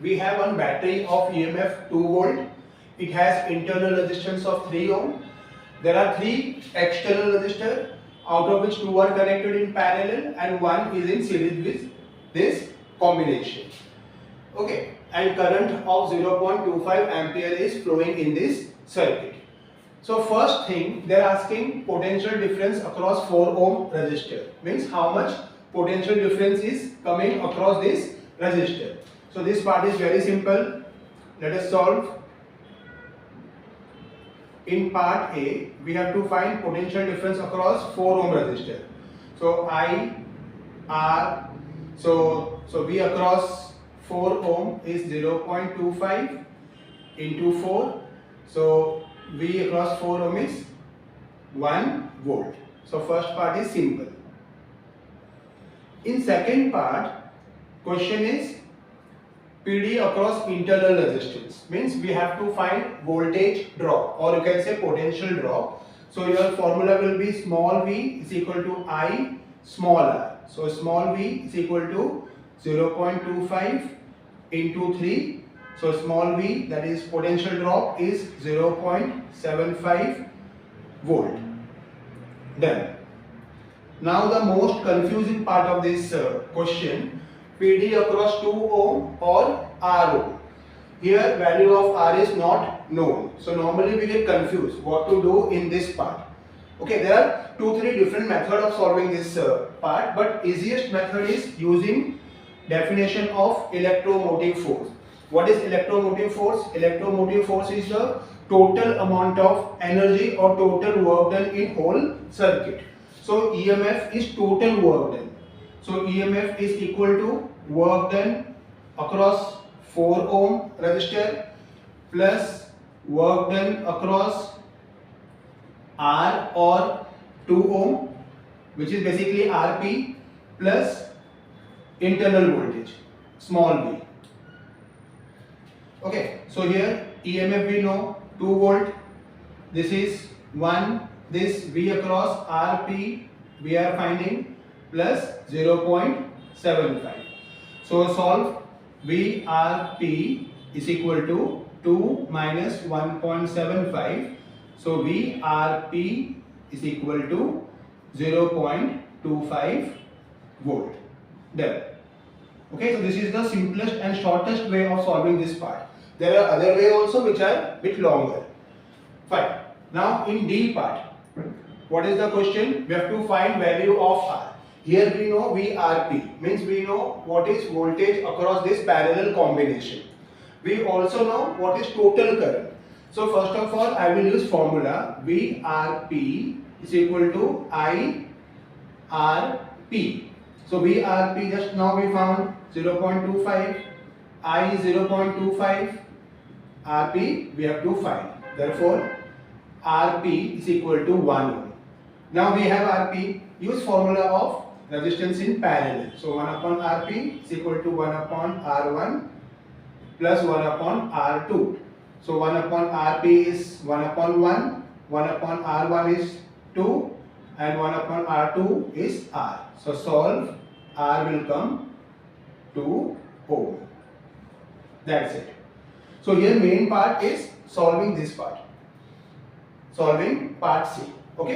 We have one battery of EMF 2 volt. It has internal resistance of 3 ohm. There are 3 external resistors, out of which 2 are connected in parallel and 1 is in series with this combination. Okay, and current of 0.25 ampere is flowing in this circuit. So first thing, they are asking potential difference across 4 ohm resistor. Means how much potential difference is coming across this resistor. So this part is very simple. Let us solve. In part A, we have to find potential difference across 4 ohm resistor. So I, R, so V across 4 ohm is 0.25 into 4. So V across 4 ohm is 1 volt. So first part is simple. In second part, question is PD across internal resistance. Means we have to find voltage drop, or you can say potential drop. So your formula will be small v is equal to I small r. So small v is equal to 0.25 into 3. So small v, that is potential drop, is 0.75 volt. Done. Now the most confusing part of this question, PD across 2 ohm or R ohm. Here value of R is not known. So normally we get confused what to do in this part. Okay, there are 2-3 different methods of solving this part, but easiest method is using definition of electromotive force. What is electromotive force? Electromotive force is the total amount of energy or total work done in whole circuit. So EMF is total work done. So EMF is equal to work done across 4 ohm resistor plus work done across R or 2 ohm, which is basically RP, plus internal voltage small v. Okay, so here EMF we know 2 volt. This is 1. This V across RP we are finding plus 0.75. So solve. VRP is equal to 2 minus 1.75. So VRP is equal to 0.25 volt. Done. Okay, so this is the simplest and shortest way of solving this part. There are other way also which are bit longer. Fine. Now in D part, what is the question? We have to find value of R. Here we know VRP, means we know what is voltage across this parallel combination. We also know what is total current. So first of all, I will use formula VRP is equal to IRP. So VRP just now we found 0.25, I is 0.25, RP we have to find. Therefore, RP is equal to 1 ohm. Now we have RP, use formula of resistance in parallel. So 1 upon RP is equal to 1 upon R1 plus 1 upon R2. So 1 upon RP is 1 upon 1, 1 upon R1 is 2 and 1 upon R2 is R. So solve, R will come 2 ohm. That's it. So here main part is solving this part. Solving part C. Okay.